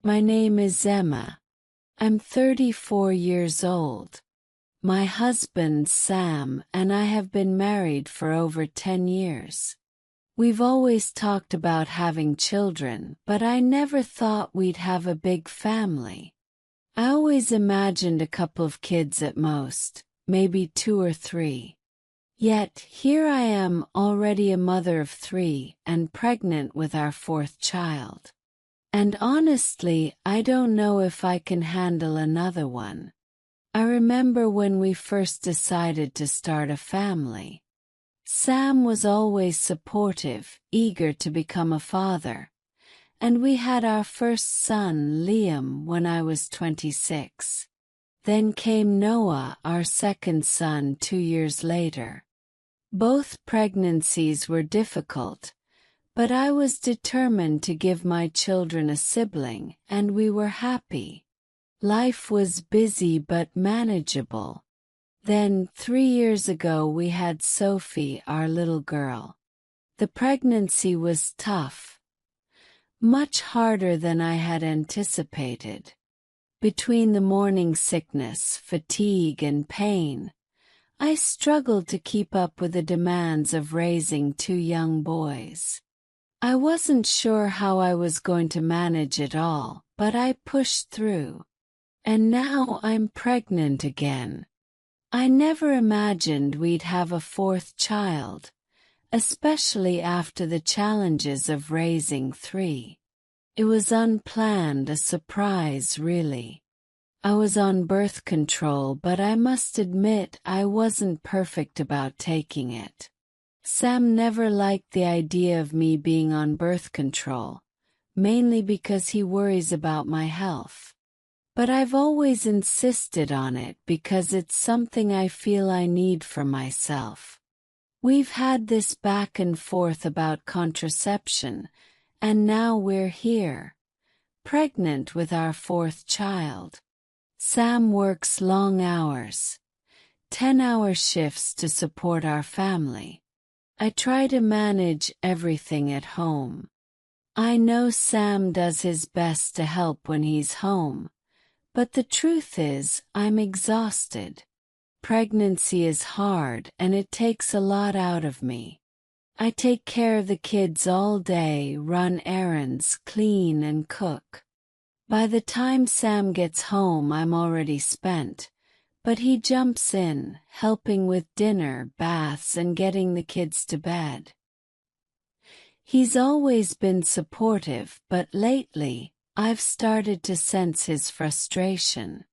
My name is Emma. I'm 34 years old. My husband's Sam and I have been married for over 10 years. We've always talked about having children, but I never thought we'd have a big family. I always imagined a couple of kids at most, maybe 2 or 3. Yet, here I am already a mother of 3 and pregnant with our 4th child. And honestly, I don't know if I can handle another one. I remember when we first decided to start a family. Sam was always supportive, eager to become a father. And we had our first son, Liam, when I was 26. Then came Noah, our second son, 2 years later. Both pregnancies were difficult, but I was determined to give my children a sibling, and we were happy. Life was busy but manageable. Then, 3 years ago, we had Sophie, our little girl. The pregnancy was tough, much harder than I had anticipated. Between the morning sickness, fatigue, and pain, I struggled to keep up with the demands of raising 2 young boys. I wasn't sure how I was going to manage it all, but I pushed through. And now I'm pregnant again. I never imagined we'd have a 4th child, especially after the challenges of raising 3. It was unplanned, a surprise, really. I was on birth control, but I must admit I wasn't perfect about taking it. Sam never liked the idea of me being on birth control, mainly because he worries about my health. But I've always insisted on it because it's something I feel I need for myself. We've had this back and forth about contraception, and now we're here, pregnant with our 4th child. Sam works long hours, 10-hour shifts to support our family. I try to manage everything at home. I know Sam does his best to help when he's home, but the truth is, I'm exhausted. Pregnancy is hard and it takes a lot out of me. I take care of the kids all day, run errands, clean and cook. By the time Sam gets home, I'm already spent, but he jumps in, helping with dinner, baths, and getting the kids to bed. He's always been supportive, but lately, I've started to sense his frustration.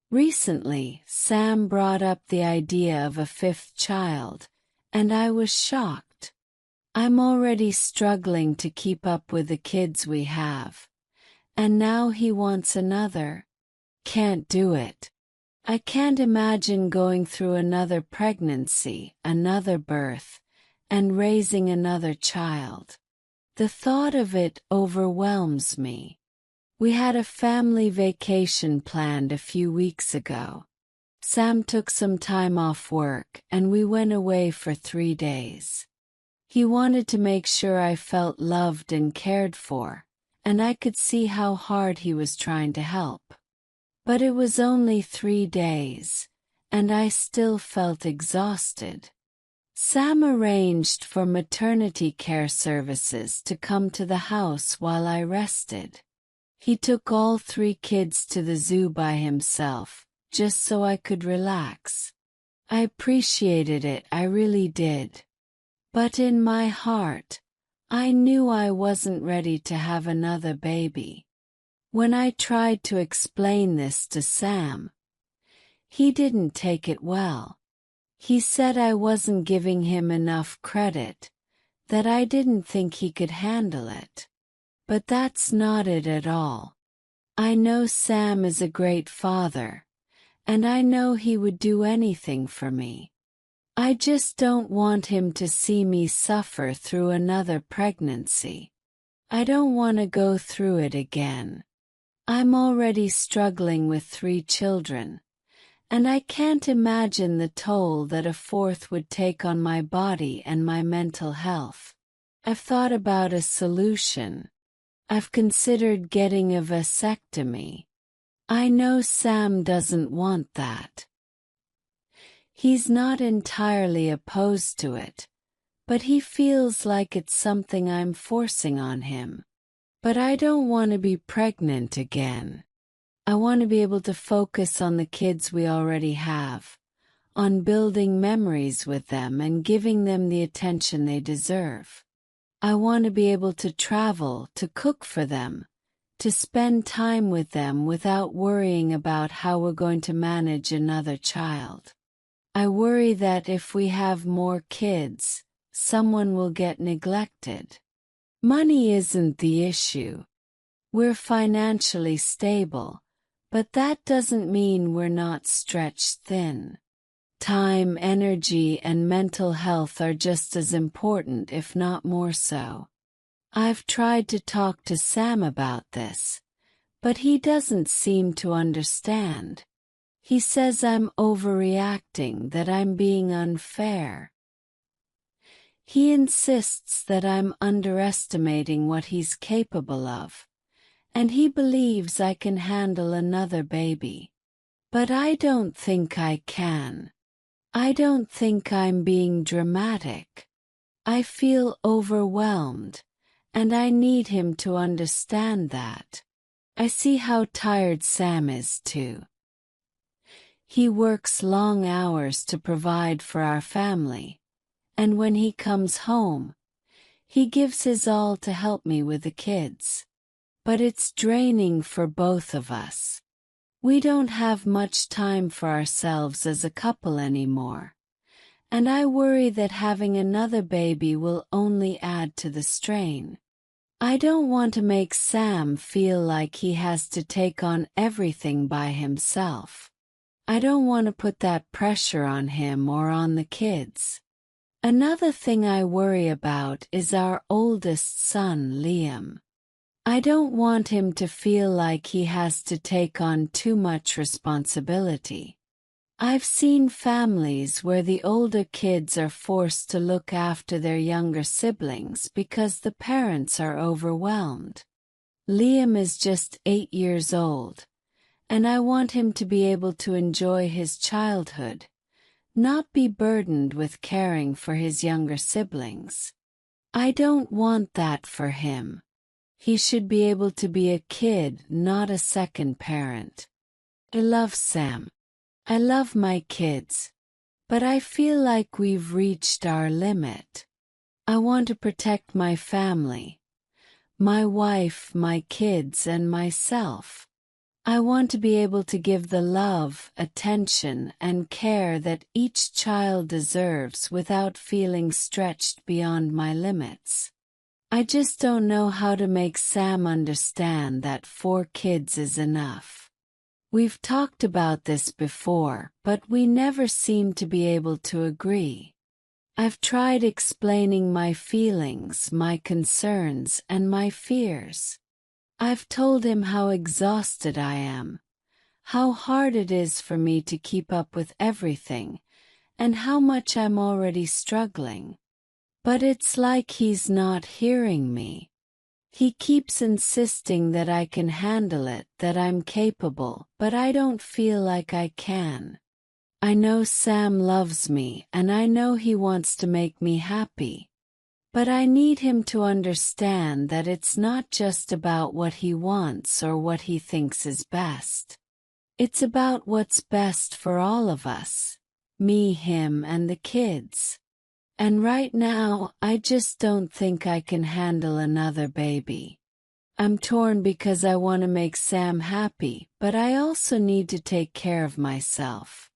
Recently, Sam brought up the idea of a 5th child, and I was shocked. I'm already struggling to keep up with the kids we have. And now he wants another. Can't do it. I can't imagine going through another pregnancy, another birth, and raising another child. The thought of it overwhelms me. We had a family vacation planned a few weeks ago. Sam took some time off work and we went away for 3 days. He wanted to make sure I felt loved and cared for, and I could see how hard he was trying to help. But it was only 3 days, and I still felt exhausted. Sam arranged for maternity care services to come to the house while I rested. He took all 3 kids to the zoo by himself, just so I could relax. I appreciated it, I really did. But in my heart, I knew I wasn't ready to have another baby. When I tried to explain this to Sam, he didn't take it well. He said I wasn't giving him enough credit, that I didn't think he could handle it. But that's not it at all. I know Sam is a great father, and I know he would do anything for me. I just don't want him to see me suffer through another pregnancy. I don't want to go through it again. I'm already struggling with 3 children, and I can't imagine the toll that a 4th would take on my body and my mental health. I've thought about a solution. I've considered getting a vasectomy. I know Sam doesn't want that. He's not entirely opposed to it, but he feels like it's something I'm forcing on him. But I don't want to be pregnant again. I want to be able to focus on the kids we already have, on building memories with them and giving them the attention they deserve. I want to be able to travel, to cook for them, to spend time with them without worrying about how we're going to manage another child. I worry that if we have more kids, someone will get neglected. Money isn't the issue. We're financially stable, but that doesn't mean we're not stretched thin. Time, energy, and mental health are just as important, if not more so. I've tried to talk to Sam about this, but he doesn't seem to understand. He says I'm overreacting, that I'm being unfair. He insists that I'm underestimating what he's capable of, and he believes I can handle another baby. But I don't think I can. I don't think I'm being dramatic. I feel overwhelmed, and I need him to understand that. I see how tired Sam is too. He works long hours to provide for our family, and when he comes home, he gives his all to help me with the kids. But it's draining for both of us. We don't have much time for ourselves as a couple anymore, and I worry that having another baby will only add to the strain. I don't want to make Sam feel like he has to take on everything by himself. I don't want to put that pressure on him or on the kids. Another thing I worry about is our oldest son, Liam. I don't want him to feel like he has to take on too much responsibility. I've seen families where the older kids are forced to look after their younger siblings because the parents are overwhelmed. Liam is just 8 years old, and I want him to be able to enjoy his childhood, not be burdened with caring for his younger siblings. I don't want that for him. He should be able to be a kid, not a second parent. I love Sam. I love my kids. But I feel like we've reached our limit. I want to protect my family, my wife, my kids, and myself. I want to be able to give the love, attention, and care that each child deserves without feeling stretched beyond my limits. I just don't know how to make Sam understand that 4 kids is enough. We've talked about this before, but we never seem to be able to agree. I've tried explaining my feelings, my concerns, and my fears. I've told him how exhausted I am, how hard it is for me to keep up with everything, and how much I'm already struggling. But it's like he's not hearing me. He keeps insisting that I can handle it, that I'm capable, but I don't feel like I can. I know Sam loves me, and I know he wants to make me happy. But I need him to understand that it's not just about what he wants or what he thinks is best. It's about what's best for all of us, me, him, and the kids. And right now, I just don't think I can handle another baby. I'm torn because I want to make Sam happy, but I also need to take care of myself.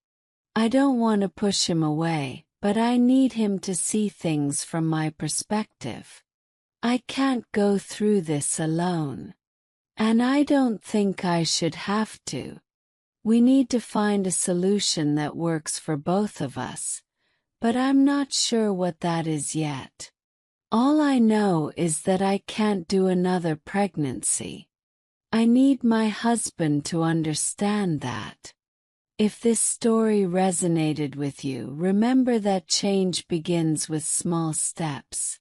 I don't want to push him away, but I need him to see things from my perspective. I can't go through this alone. And I don't think I should have to. We need to find a solution that works for both of us. But I'm not sure what that is yet. All I know is that I can't do another pregnancy. I need my husband to understand that. If this story resonated with you, remember that change begins with small steps.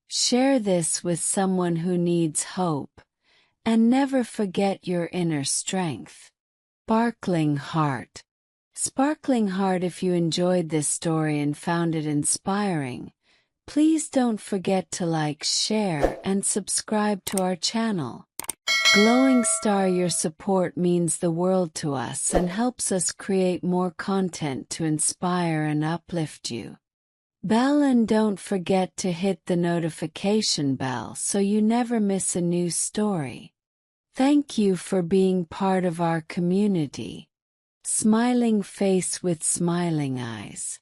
Share this with someone who needs hope, and never forget your inner strength. Sparkling Heart. Sparkling Heart, if you enjoyed this story and found it inspiring, please don't forget to like, share, and subscribe to our channel. Glowing Star, your support means the world to us and helps us create more content to inspire and uplift you. Bell, and don't forget to hit the notification bell so you never miss a new story. Thank you for being part of our community. Smiling Face with Smiling Eyes.